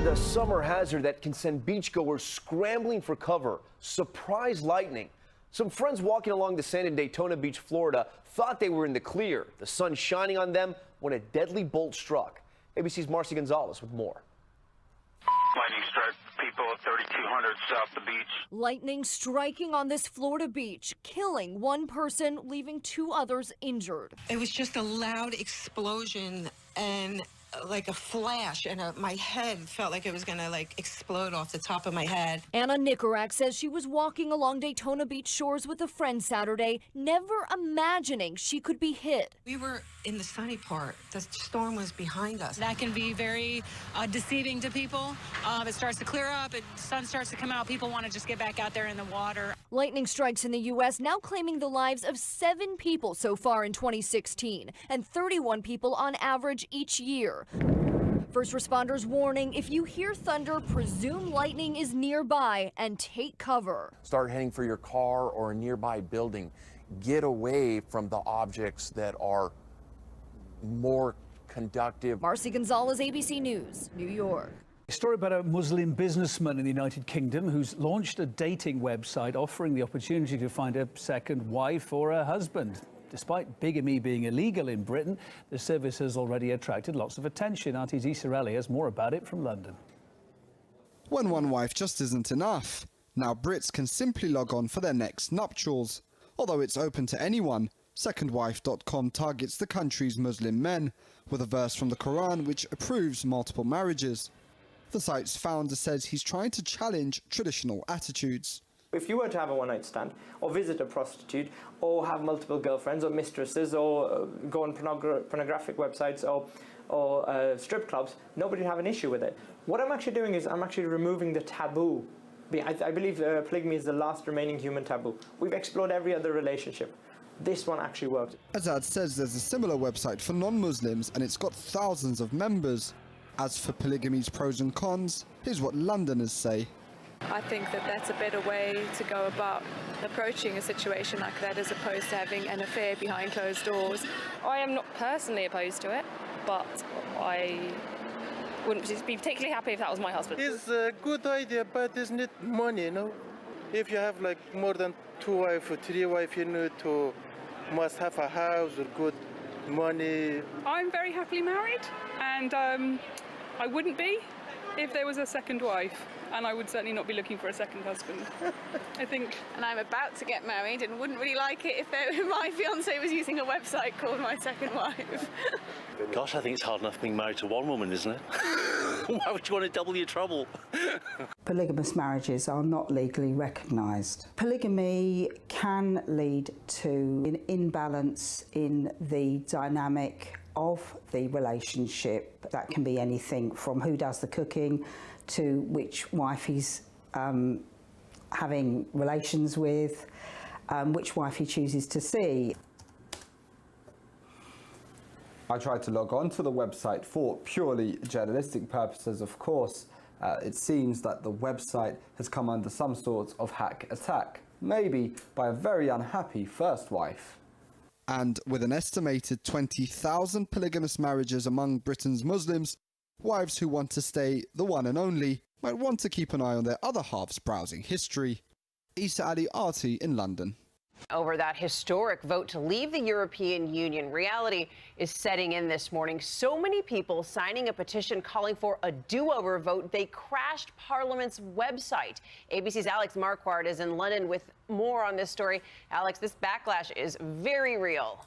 The summer hazard that can send beachgoers scrambling for cover. Surprise lightning. Some friends walking along the sand in Daytona Beach, Florida, thought they were in the clear. The sun shining on them when a deadly bolt struck. ABC's Marcy Gonzalez with more. Lightning struck people at 3200 south the beach. Lightning striking on this Florida beach, killing one person, leaving two others injured. It was just a loud explosion and like a flash, and my head felt like it was gonna explode off the top of my head. Anna Nicorak says she was walking along Daytona Beach shores with a friend Saturday, never imagining she could be hit. We were in the sunny part. The storm was behind us. That can be very deceiving to people. It starts to clear up, the sun starts to come out, people want to just get back out there in the water. Lightning strikes in the U.S. now claiming the lives of 7 people so far in 2016, and 31 people on average each year. First responders warning, if you hear thunder, presume lightning is nearby and take cover. Start heading for your car or a nearby building. Get away from the objects that are more conductive. Marcy Gonzalez, ABC News, New York. A story about a Muslim businessman in the United Kingdom who's launched a dating website offering the opportunity to find a second wife or a husband. Despite bigamy being illegal in Britain, the service has already attracted lots of attention. RT's Issa Ali has more about it from London. When one wife just isn't enough, now Brits can simply log on for their next nuptials. Although it's open to anyone, secondwife.com targets the country's Muslim men, with a verse from the Quran which approves multiple marriages. The site's founder says he's trying to challenge traditional attitudes. If you were to have a one-night stand, or visit a prostitute, or have multiple girlfriends or mistresses, or go on pornographic websites or strip clubs, nobody would have an issue with it. What I'm actually doing is I'm actually removing the taboo. I believe polygamy is the last remaining human taboo. We've explored every other relationship. This one actually works. Azad says there's a similar website for non-Muslims and it's got thousands of members. As for polygamy's pros and cons, here's what Londoners say. I think that that's a better way to go about approaching a situation like that as opposed to having an affair behind closed doors. I am not personally opposed to it, but I wouldn't be particularly happy if that was my husband. It's a good idea, but it's not money, you know? If you have more than 2 wives or 3 wives, you need to must have a house or good money. I'm very happily married, and I wouldn't be if there was a second wife. And I would certainly not be looking for a second husband, I think. And I'm about to get married and wouldn't really like it if my fiancé was using a website called My Second Wife. Gosh, I think it's hard enough being married to one woman, isn't it? Why would you want to double your trouble? Polygamous marriages are not legally recognised. Polygamy can lead to an imbalance in the dynamic of the relationship. That can be anything from who does the cooking to which wife he's having relations with, which wife he chooses to see. I tried to log on to the website for purely journalistic purposes, of course. It seems that the website has come under some sort of hack attack, maybe by a very unhappy first wife. And with an estimated 20,000 polygamous marriages among Britain's Muslims, wives who want to stay the one and only might want to keep an eye on their other halves' browsing history. Issa Ali, RT in London. Over that historic vote to leave the European Union, reality is setting in this morning. So many people signing a petition calling for a do-over vote, they crashed Parliament's website. ABC's Alex Marquardt is in London with more on this story. Alex, this backlash is very real.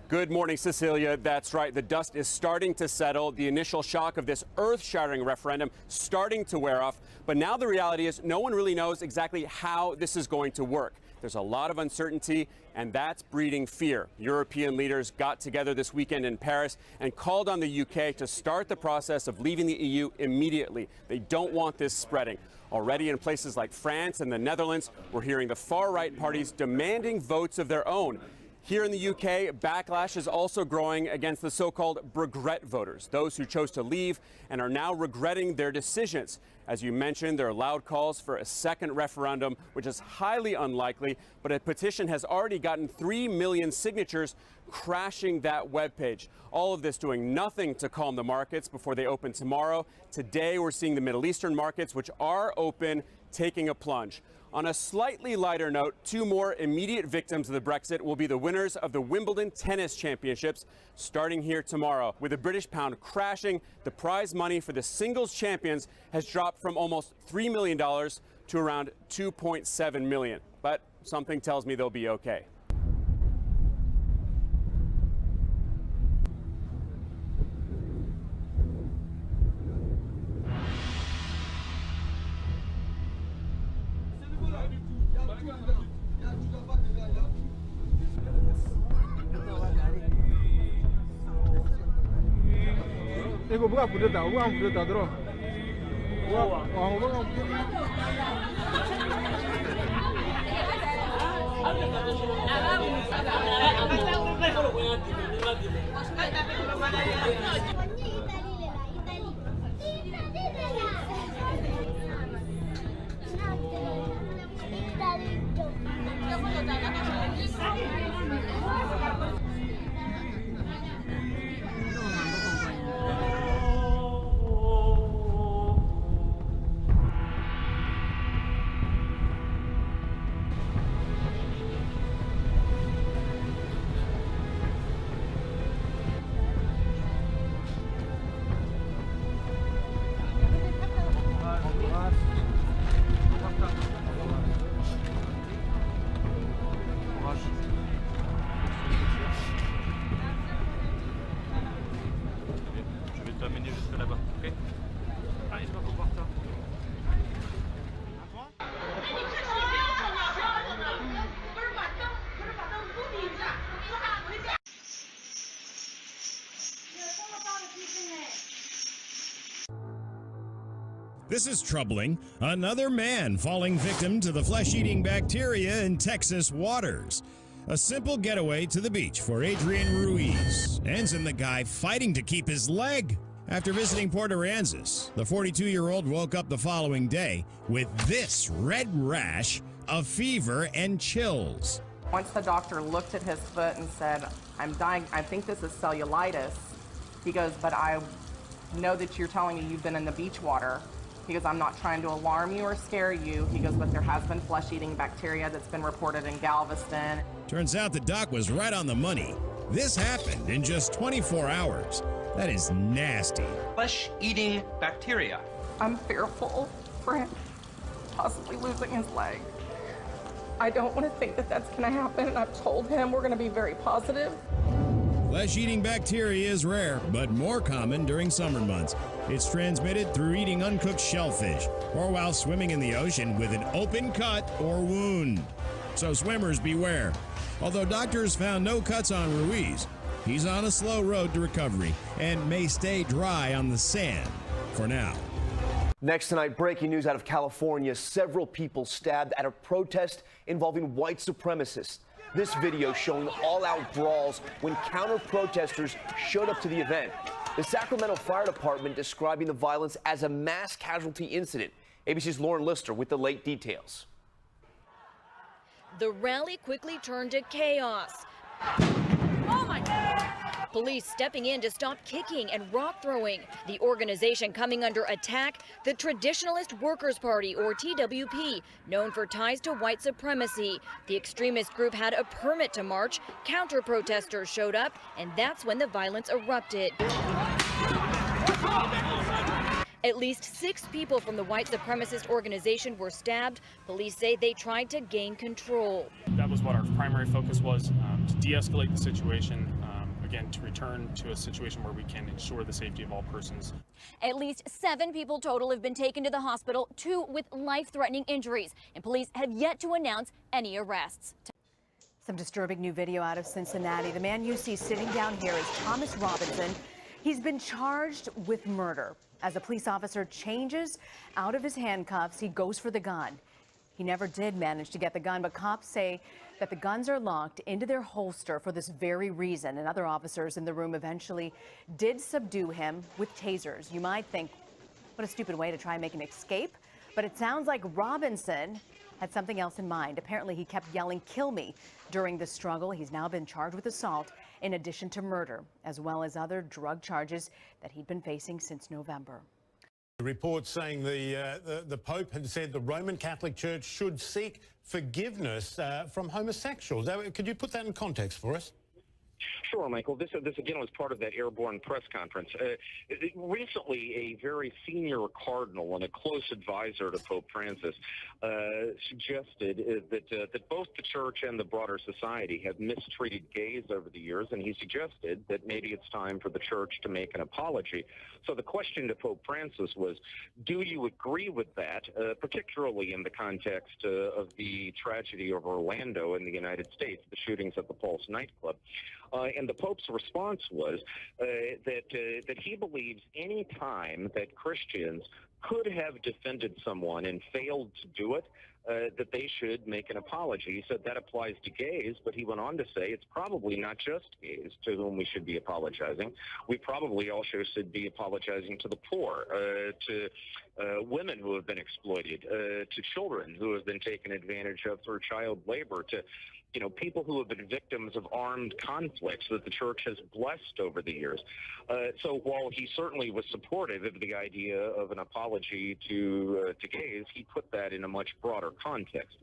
Good morning, Cecilia. That's right. The dust is starting to settle. The initial shock of this earth-shattering referendum starting to wear off. But now the reality is no one really knows exactly how this is going to work. There's a lot of uncertainty, and that's breeding fear. European leaders got together this weekend in Paris and called on the UK to start the process of leaving the EU immediately. They don't want this spreading. Already in places like France and the Netherlands, we're hearing the far-right parties demanding votes of their own. Here in the UK, backlash is also growing against the so-called regret voters, those who chose to leave and are now regretting their decisions. As you mentioned, there are loud calls for a second referendum, which is highly unlikely, but a petition has already gotten 3 million signatures, crashing that webpage. All of this doing nothing to calm the markets before they open tomorrow. Today, we're seeing the Middle Eastern markets, which are open, taking a plunge. On a slightly lighter note, 2 more immediate victims of the Brexit will be the winners of the Wimbledon Tennis Championships starting here tomorrow. With the British pound crashing, the prize money for the singles champions has dropped from almost $3 million to around $2.7 million. But something tells me they'll be okay. 이거 뭐가 부르다, 우왕 부르다 들어. 우왕. This is troubling. Another man falling victim to the flesh-eating bacteria in Texas waters. A simple getaway to the beach for Adrian Ruiz ends in the guy fighting to keep his leg. After visiting Port Aransas, the 42-year-old woke up the following day with this red rash of fever and chills. Once the doctor looked at his foot and said, I'm dying, I think this is cellulitis, he goes, but I know that you're telling me you've been in the beach water. He goes, I'm not trying to alarm you or scare you. He goes, but there has been flesh-eating bacteria that's been reported in Galveston. Turns out the doc was right on the money. This happened in just 24 hours. That is nasty. Flesh-eating bacteria. I'm fearful for him possibly losing his leg. I don't want to think that that's going to happen, and I've told him we're going to be very positive. Flesh-eating bacteria is rare, but more common during summer months. It's transmitted through eating uncooked shellfish or while swimming in the ocean with an open cut or wound. So swimmers beware. Although doctors found no cuts on Ruiz, he's on a slow road to recovery and may stay dry on the sand for now. Next tonight, breaking news out of California. Several people stabbed at a protest involving white supremacists. This video showing all-out brawls when counter-protesters showed up to the event. The Sacramento Fire Department describing the violence as a mass casualty incident. ABC's Lauren Lister with the late details. The rally quickly turned to chaos. Oh my God! Police stepping in to stop kicking and rock throwing. The organization coming under attack, the Traditionalist Workers' Party, or TWP, known for ties to white supremacy. The extremist group had a permit to march. Counter-protesters showed up, and that's when the violence erupted. At least 6 people from the white supremacist organization were stabbed. Police say they tried to gain control. That was what our primary focus was, to de-escalate the situation, again, to return to a situation where we can ensure the safety of all persons. At least 7 people total have been taken to the hospital, 2 with life-threatening injuries, and police have yet to announce any arrests. Some disturbing new video out of Cincinnati. The man you see sitting down here is Thomas Robinson. He's been charged with murder. As a police officer changes out of his handcuffs, he goes for the gun. He never did manage to get the gun, but cops say that the guns are locked into their holster for this very reason. And other officers in the room eventually did subdue him with tasers. You might think, what a stupid way to try and make an escape. But it sounds like Robinson had something else in mind. Apparently, he kept yelling, "Kill me," during the struggle. He's now been charged with assault in addition to murder, as well as other drug charges that he'd been facing since November. Reports saying the Pope had said the Roman Catholic Church should seek forgiveness from homosexuals. Could you put that in context for us? Sure, Michael. This again was part of that airborne press conference. Recently, a very senior cardinal and a close advisor to Pope Francis suggested that both the church and the broader society have mistreated gays over the years, and he suggested that maybe it's time for the church to make an apology. So the question to Pope Francis was, do you agree with that, particularly in the context of the tragedy of Orlando in the United States, the shootings at the Pulse nightclub? And the Pope's response was that he believes any time that Christians could have defended someone and failed to do it, that they should make an apology. He said that applies to gays, but he went on to say it's probably not just gays to whom we should be apologizing. We probably also should be apologizing to the poor, to women who have been exploited, to children who have been taken advantage of through child labor, to people who have been victims of armed conflicts that the church has blessed over the years. So while he certainly was supportive of the idea of an apology to gays, he put that in a much broader context.